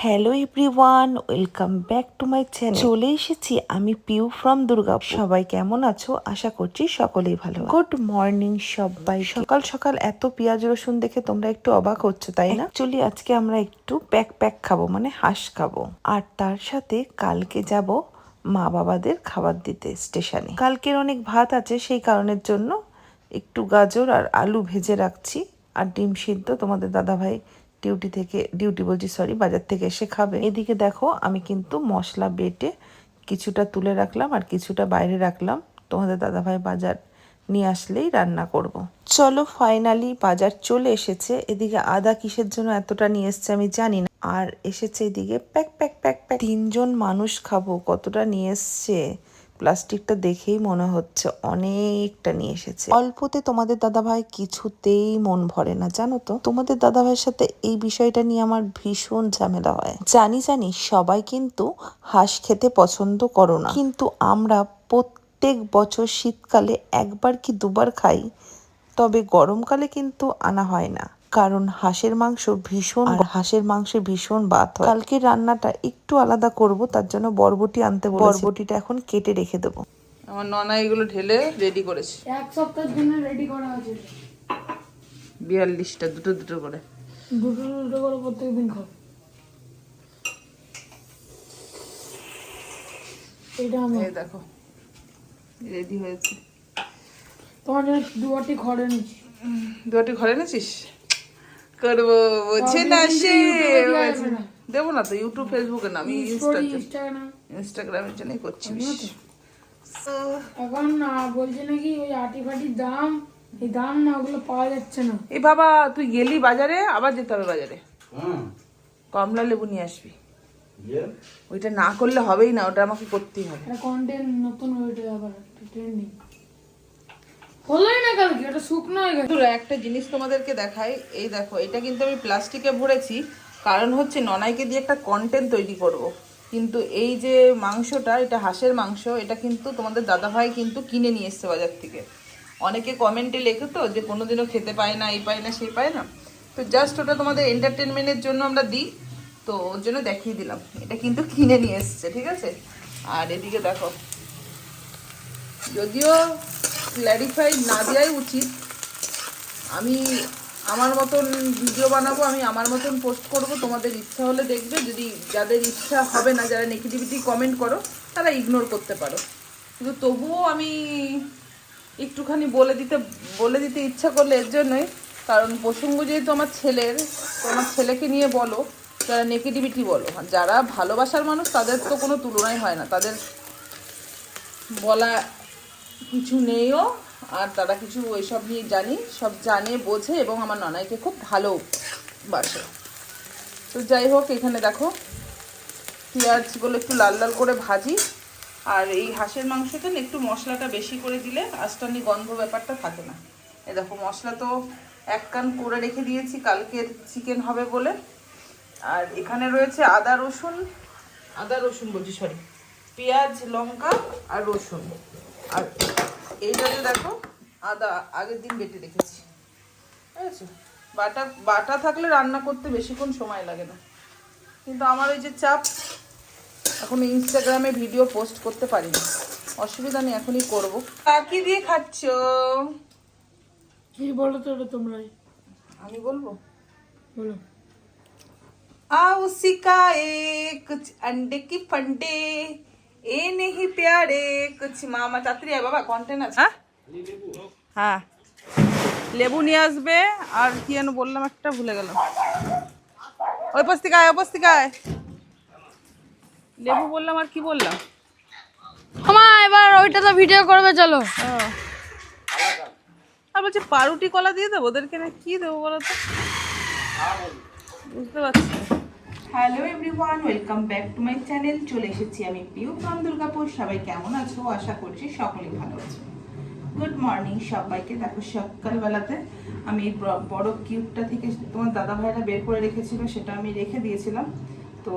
Hello everyone, welcome back to my channel. চলে এসেছি আমি পিউ ফ্রম দুর্গাপুর। সবাই কেমন আছো? আশা করছি সকলেই ভালো। গুড মর্নিং সবাই। সকাল সকাল এত পেঁয়াজ রসুন দেখে তোমরা একটু অবাক হচ্ছ, তাই না? অ্যাকচুয়ালি আজকে আমরা একটু প্যাক খাবো, মানে হাঁস খাবো। আর তার সাথে কালকে যাব মা বাবাদের খাবার দিতে স্টেশনে। কালকের অনেক ভাত আছে, সেই কারণের জন্য একটু গাজর আর আলু ভেজে রাখছি, আর ডিম সিদ্ধ তোমাদের দাদাভাই বাজার থেকে এসে খাবে। এদিকে দেখো আমি কিন্তু মশলা বেটে কিছুটা তুলে রাখলাম আর কিছুটা বাইরে রাখলাম, তোমাদের দাদাভাই বাজার নিয়ে আসলেই রান্না করব। চলো ফাইনালি বাজার চলে এসেছে। এদিকে আদা কিসের জন্য এতটা নিয়ে এসছে আমি জানি না, আর এসেছে এদিকে প্যাক 3জন মানুষ খাবো, কতটা নিয়ে এসছে। প্লাস্টিকটা দেখেই মনে হচ্ছে অনেকটা নিয়ে এসেছে। অল্পতে তোমাদের দাদাভাই কিছুতেই মন ভরে না, জানো তো। তোমাদের দাদাভাইয়ের সাথে এই বিষয়টা নিয়ে আমার ভীষণ ঝামেলা হয়। জানি সবাই কিন্তু হাঁস খেতে পছন্দ করো না, কিন্তু আমরা প্রত্যেক বছর শীতকালে একবার কি দুবার খাই, তবে গরমকালে কিন্তু আনা হয় না, কারণ হাঁসের মাংসে ভীষণ বাত হয়। কালকে রান্নাটা একটু আলাদা করব, তার জন্য বরবটি আনতে বলেছি। বরবটিটা এখন কেটে রেখে দেবো। আমার ননা এগুলো ঢেলে রেডি করেছে। এক সপ্তাহের জন্য রেডি করা আছে। 42টা দুটো করে প্রত্যেকদিন খাও। এটা আমি দেখো রেডি হয়েছে। তোমার জন্য দুয়াটি খড় এনেছি। দুটি ঘরে এনেছিস? করবো বোঝে না সে। দেবো না তো ইউটিউব ফেসবুকে না, আমি ইনস্টাগ্রামের জন্যই করছি। এখন না বলছে নাকি ওই আটি ফাটির দাম, এই দাম না ওগুলো পাওয়া যাচ্ছে না। এই বাবা তুই গেলি বাজারে, আবার যেতে হবে বাজারে। কমলা লেবু নিয়ে আসবি। ওইটা না করলে হবেই না, ওটা আমাকে করতেই হবে। এটা কন্টেন্ট নতুন ওইটা আবার ট্রেন্ডিং হলোই না কালকে, এটা শুকনো হয়ে গেছে। একটা জিনিস তোমাদেরকে দেখাই, এই দেখো এটা কিন্তু আমি প্লাস্টিকে ভরেছি, কারণ হচ্ছে ননাইকে দিয়ে একটা কন্টেন্ট তৈরি করব। কিন্তু এই যে মাংসটা, এটা হাঁসের মাংস, এটা কিন্তু তোমাদের দাদাভাই কিন্তু কিনে নিয়ে এসছে বাজার থেকে। অনেকে কমেন্টে লেখো তো যে কোনোদিনও খেতে পায় না, এই পায় না সেই পায় না, তো জাস্ট ওটা তোমাদের এন্টারটেনমেন্টের জন্য আমরা দিই, তো ওর জন্য দেখিয়ে দিলাম। এটা কিন্তু কিনে নিয়ে এসছে, ঠিক আছে। আর এদিকে দেখো, যদিও ক্ল্যারিফাই না দেওয়াই উচিত, আমি আমার মতন ভিডিও বানাবো, আমি আমার মতন পোস্ট করব, তোমাদের ইচ্ছা হলে দেখবে, যদি যাদের ইচ্ছা হবে না, যারা নেগেটিভিটি কমেন্ট করো তারা ইগনোর করতে পারো, কিন্তু তবুও আমি একটুখানি বলে দিতে ইচ্ছা করলে এর জন্যই, কারণ প্রসঙ্গ যেহেতু আমার ছেলের, তো আমার ছেলেকে নিয়ে বলো, যারা নেগেটিভিটি বলো, যারা ভালোবাসার মানুষ তাদের তো কোনো তুলনাই হয় না, তাদের বলা কিছু নেইও, আর তারা কিছু ওইসব নিয়ে সব জানে বোঝে, এবং আমার ননাইকে খুব ভালোবাসে। তো যাই হোক, এখানে দেখো পেঁয়াজগুলো একটু লাল লাল করে ভাজি, আর এই হাঁসের মাংসতে একটু মশলাটা বেশি করে দিলে আস্তানি গন্ধ ব্যাপারটা থাকে না। এই দেখো মশলা তো এক কান করে রেখে দিয়েছি, কালকের চিকেন হবে বলে। আর এখানে রয়েছে আদা রসুন বলছি, সরি, পেঁয়াজ লঙ্কা আর রসুন। আর এইটাতে দেখো আদা আগের দিন বেটে রেখেছি, ঠিক আছে। বাটা থাকলে রান্না করতে বেশিক্ষণ সময় লাগে না, কিন্তু আমার ওই যে চাপ, এখন ইনস্টাগ্রামে ভিডিও পোস্ট করতে পারি না, অসুবিধা নেই, এখনই করবো। কাকি দিয়ে খাচ্ছ? কি বলো তো এটা তোমরাই। আমি বলবো, বলো। आओ सिखाए कुछ अंडे की फंडे, ए नहीं प्यारे कुछ मामा। তাড়াতাড়ি আয় বাবা, কন্টেন্ট আছে। হ্যাঁ লেবু নিয়ে আসবে, আর কি যেন বললাম একটা ভুলে গেলাম। ওই উপস্থিকায় লেবু বললাম, আর কি বললাম। আমা এবার ওইটা তো ভিডিও করবে, চলো। আর বলছি পাউরুটি কলা দিয়ে দেবো ওদেরকে, না কি দেবো বলো তো, বুঝতে পারছি। Hello everyone, welcome back to my channel. চলে এসেছি আমি পিউ ফ্রম দুর্গাপুর। সবাই কেমন আছো? আশা করছি সকলেই ভালো আছো। গুড মর্নিং সবাইকে। দেখো সকালবেলাতে আমি এই বড় কিউবটা থেকে তোমার দাদা ভাইরা বের করে রেখেছিল, সেটা আমি রেখে দিয়েছিলাম, তো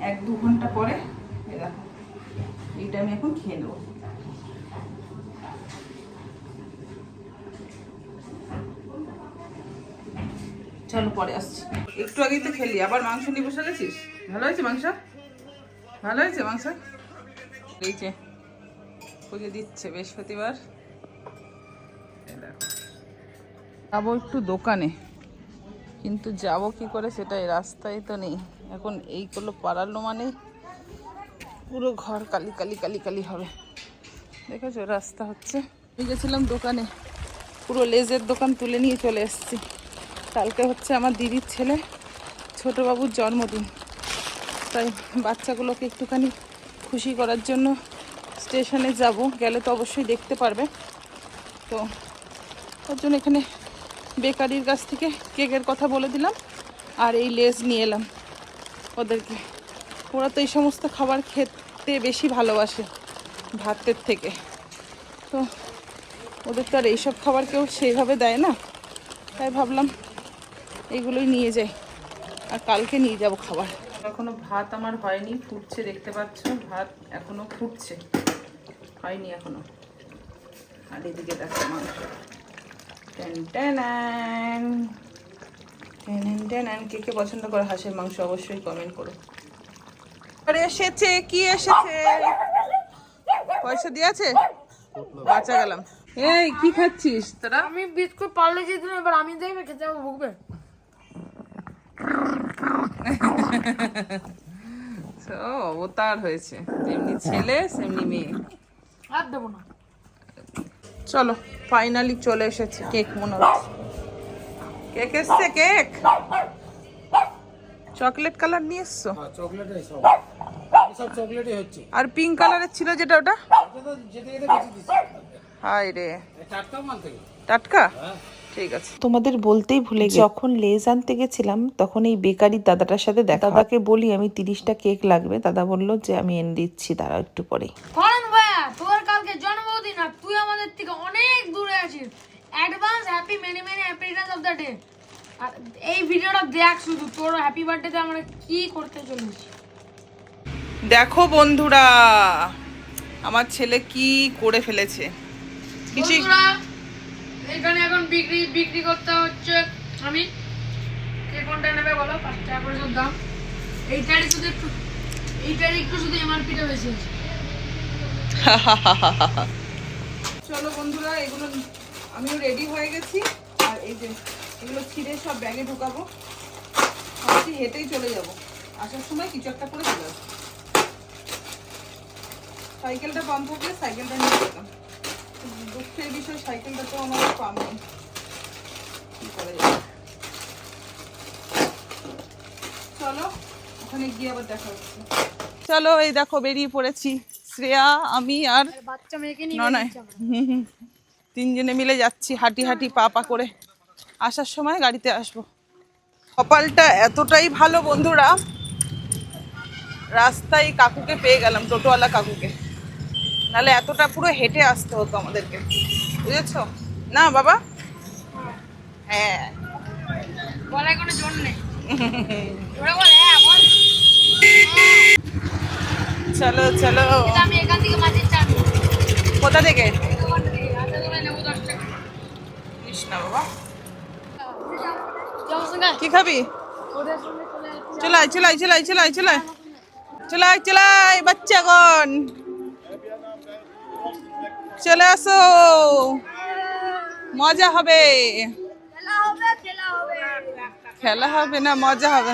1-2 ঘন্টা পরে এই দেখো এইটা আমি এখন খেয়ে নেবো। চলো পরে আসছি, একটু আগেই তো খেলি, আবার মাংস নিয়ে বসে গেছিস। ভালো হয়েছে মাংস? ভালো হয়েছে মাংস? এই যে পুজো দিচ্ছে বৃহস্পতিবার। যাবো একটু দোকানে, কিন্তু যাব কি করে সেটাই, রাস্তায় তো নেই। এখন এইগুলো পাড়ালো মানে পুরো ঘর কালি কালি কালি কালি হবে। দেখেছো রাস্তা হচ্ছে। আমি গেছিলাম দোকানে, পুরো লেজের দোকান তুলে নিয়ে চলে এসেছি। কালকে হচ্ছে আমার দিদির ছেলে ছোট বাবুর জন্মদিন, তাই বাচ্চাগুলোকে একটুখানি খুশি করার জন্য স্টেশনে যাব। গেলে তো অবশ্যই দেখতে পারবে। তো তার জন্য এখানে বেকারির কাছ থেকে কেকের কথা বলে দিলাম, আর এই লেজ নিয়ে এলাম ওদেরকে। ওরা তো এই সমস্ত খাবার খেতে বেশি ভালোবাসে ভাতের থেকে, তো ওদের তো আর এইসব খাবার কেউ সেইভাবে দেয় না, তাই ভাবলাম এইগুলোই নিয়ে যাই, আর কালকে নিয়ে যাব খাবার। এখনো ভাত আমার হয়নি, ফুটছে, দেখতে পাচ্ছ ভাত এখনো ফুটছে, হয়নি এখনো। আর এদিকে দেখো মাংস। কে কে পছন্দ করে হাঁসের মাংস অবশ্যই কমেন্ট করো। আর এসেছে, কি এসেছে? পয়সা দিয়েছে, বাঁচা গেলাম। এই কি খাচ্ছিস তোরা? আমি বিস্কুট পারলে যে দিন, এবার আমি দেখবে খেতে হবে, ভুগবে। অবতার হয়েছে, যেমনি ছেলে সেমনি মেয়ে। আর দেবো না। চলো ফাইনালি চলে এসেছে কেক, মনে হচ্ছে কেক এসছে। কেক চকলেট কালার নিয়ে এসছো? চকলেটই সব, সব চকলেটই হচ্ছে। আর পিঙ্ক কালারের ছিল যেটা, ওটা এটা তো যেতে যেতে বেশি দিচ্ছে। হাই রে, টাটকা মাল থেকে। টাটকা? ঠিক আছে। তোমাদের বলতেই ভুলে গেছি, যখন লেজ আনতে গেছিলাম তখন এই বেকারির দাদাটার সাথে দেখা। দাদাকে বলি আমি 30টা কেক লাগবে, দাদা বললো যে আমি এনে দিচ্ছি, দাঁড়াও একটু পরে। ফরেন ভাইয়া, তোর কালকে জন্মদিন আর তুই আমাদের থেকে অনেক দূরে আছিস। Advance happy many many happy returns of the day. আর এই ভিডিওটা দেখ শুধু, তোর হ্যাপি বার্থডেতে আমরা কি করতে চলেছি। দেখো বন্ধুরা, আমার ছেলে কি করে ফেলেছে। কিছু বন্ধুরা, এখানে এখন বিক্রি করতে হচ্ছে। আমি কে কোনটা নেবে বলো? 5 টাকা করে সব দাম। এইটারই একটু শুধু এমআরপিটা বেশি আছে। চলো বন্ধুরা, এগুলো আমিও রেডি হয়ে গেছি। আর এই যে এগুলো ছিঁড়ে সব ব্যাগে ঢোকাবো। ভাবছি হেঁটেই চলে যাব, আসার সময় কিছু একটা করে চলে আসবো। সাইকেলটা পাম্প থাকলে সাইকেলটা নিয়ে যেতাম। দুঃখের বিষয় সাইকেলটা তো আমার পাম্প নেই, কি করা যাবে। চলো ওখানে গিয়ে আবার দেখা হচ্ছে। চলো এই দেখো বেরিয়ে পড়েছি, শ্রেয়া, আমি আর বাচ্চা মেয়েকে নিয়ে নয় তিনজনে মিলে যাচ্ছি হাঁটি হাঁটি পা পা করে। আসার সময় গাড়িতে আসবো। কপালটা এতটাই ভালো বন্ধুরা, রাস্তায় কাকুকে পেয়ে গেলাম, টোটোওয়ালা কাকুকে, নাহলে এতটা পুরো হেঁটে আসতে হতো আমাদেরকে, বুঝেছো না বাবা? হ্যাঁ, বলার কোনো জোর নেই। ওরা বলে হ্যাঁ বল। চলো চলো। এটা আমি এখান থেকে মাছের চাট কোথা থেকে? হাতে করে নেবো 10 টাকা। নিস না বাবা। যাও সঙ্গে কি খাবি? ওদের সঙ্গে চলে যাচ্ছে। চলাই চলাই চলাই চলাই চলাই চলাই চলাই বাচ্চাগণ চলে আসো, মজা হবে। খেলা হবে না, মজা হবে।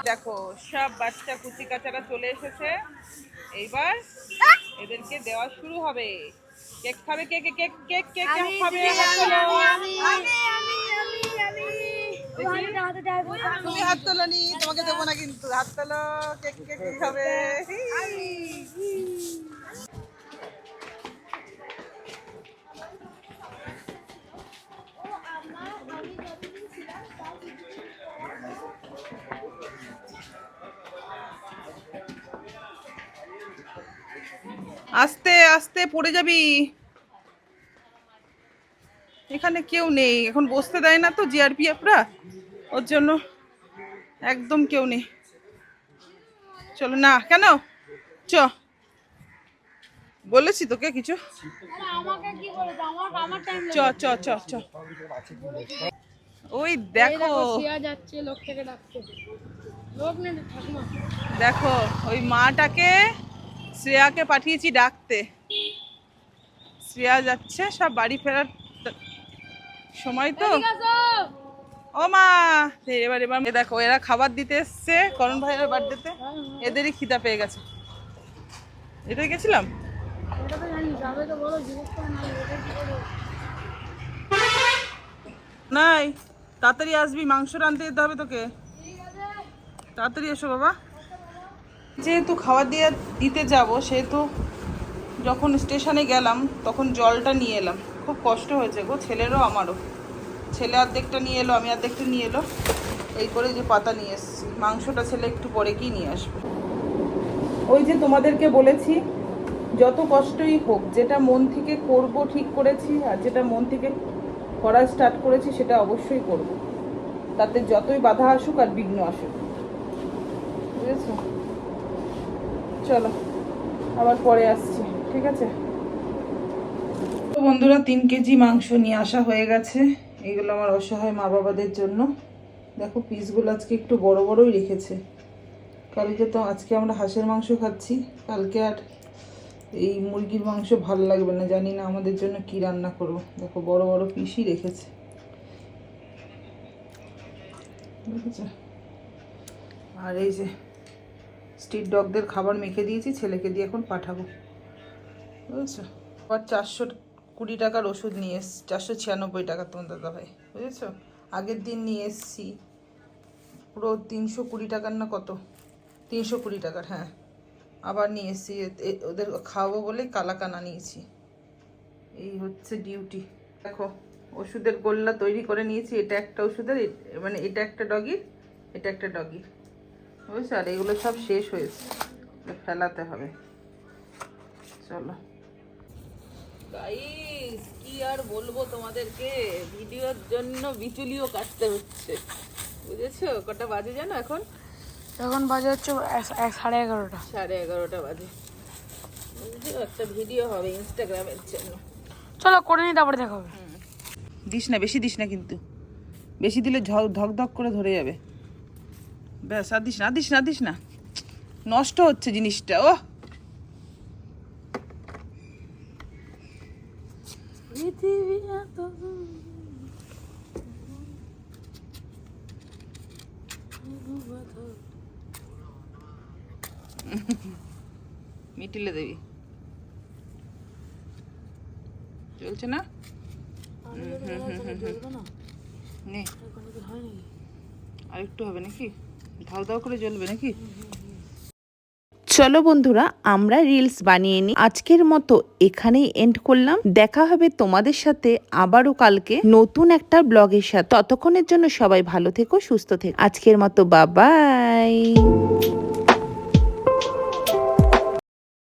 দেখো সব বাচ্চা কুচি কাচারা চলে এসেছে, এইবার এদেরকে দেওয়া শুরু হবে। কেক খাবে, কেক কেক কেক কেক খাবে। তুমি হাত তোলো নি, তোমাকে দেবো না কিন্তু, হাত তোলো। কেক কেক খাবে। আস্তে আস্তে পড়ে যাবি। এখানে কেউ নেই এখন, বসতে দেয় না তো জিআরপিএফরা, ওর জন্য একদম কেউ নেই। চলো না কেন, চ বলেছি তোকে কিছু? আমাকে কি বলেছে? আমার টাইম চ চ চ চ ওই দেখো শিয়া যাচ্ছে লোক থেকে ডাকতে। লোক নেই ঠাকুমা। দেখো ওই মাটাকে শ্রেয়াকে পাঠিয়েছি ডাকতে। শ্রেয়া যাচ্ছে, সব বাড়ি ফেরার সময় তো। ঠিক আছে। ও মা, এবার এবার এ দেখো এরা খাবার দিতে এসছে করণ ভাইয়ের বার্থডেতে। এদেরই খিদা পেয়ে গেছে। এটাই গেছিলাম। ওটা তো জানি, যাবে তো বলো, জিজ্ঞেস করে না ওটা কি করবো? নাই, তাড়াতাড়ি আসবি, মাংস রাঁধতে যেতে হবে তোকে। তাড়াতাড়ি এসো বাবা। যেহেতু খাবার দিতে যাব, সেহেতু যখন স্টেশনে গেলাম তখন জলটা নিয়ে এলাম। খুব কষ্ট হয়েছে গো, ছেলেরও আমারও। ছেলে অর্ধেকটা নিয়ে এলো, আমি অর্ধেকটা নিয়ে এলো, এই করে যে পাতা নিয়ে এসেছি। মাংসটা ছেলে একটু পরে কি নিয়ে আসবে। ওই যে তোমাদেরকে বলেছি, যত কষ্টই হোক, যেটা মন থেকে করব ঠিক করেছি, আর যেটা মন থেকে করা স্টার্ট করেছি সেটা অবশ্যই করব। তাতে যতই বাধা আসুক আর বিঘ্ন আসুক, বুঝেছো? চলো আবার পরে আসছি, ঠিক আছে? তো বন্ধুরা, 3 কেজি মাংস নিয়ে আসা হয়ে গেছে। এগুলো আমার অসহায় মা বাবাদের জন্য। দেখো পিসগুলো আজকে একটু বড় বড়ই রেখেছে। আজকে আমরা হাঁসের মাংস খাচ্ছি, কালকে আর এই মুরগির মাংস ভালো লাগবে না। জানি না আমাদের জন্য কি রান্না করবো। দেখো বড় বড় পিসই রেখেছে, দেখেছো? আর এই যে স্ট্রিট ডগদের খাবার মেখে দিয়েছি, ছেলেকে দিয়ে এখন পাঠাবো, বুঝেছো? আবার 420 টাকার ওষুধ নিয়ে এসছি, 496 টাকা তোমার দাদা ভাই, বুঝেছো? আগের দিন নিয়ে এসছি পুরো 320 টাকার না কত, 320 টাকার, হ্যাঁ। আবার নিয়ে এসছি, ওদের খাওয়াবো বলে কালাকানা নিয়েছি। এই হচ্ছে ডিউটি। দেখো ওষুধের গোল্লা তৈরি করে নিয়েছি। এটা একটা ওষুধের, মানে এটা একটা ডগির, এটা একটা ডগির, বুঝছো? আর এগুলো সব শেষ হয়েছে, ফেলাতে হবে। চলো গাইস, কি আর বলবো তোমাদেরকে, ভিডিওর জন্য বিচুলিও কাটতে হচ্ছে, বুঝেছো? কটা বাজে জানো এখন? এখন বাজে হচ্ছে 11:30। 11:30 বাজে, বুঝছো? একটা ভিডিও হবে ইনস্টাগ্রামের জন্য। চলো করে নি, তারপরে দেখা হবে। দিস না, বেশি দিস না, কিন্তু বেশি দিলে ধক ধক করে ধরে যাবে। ব্যাস, আর দিস না, দিস না, দিস না, নষ্ট হচ্ছে জিনিসটা। ও মিটিলে দেবী চলছে না? নে, আর একটু হবে নাকি? ধাও ধাও করে জ্বলবে নাকি? চলো বন্ধুরা, আমরা রিলস বানিয়ে নিই। আজকের মতো এখানেই এন্ড করলাম। দেখা হবে তোমাদের সাথে আবারও কালকে নতুন একটা ব্লগের সাথে। ততক্ষণের জন্য সবাই ভালো থেকো, সুস্থ থেকো। আজকের মতো বাই বাই।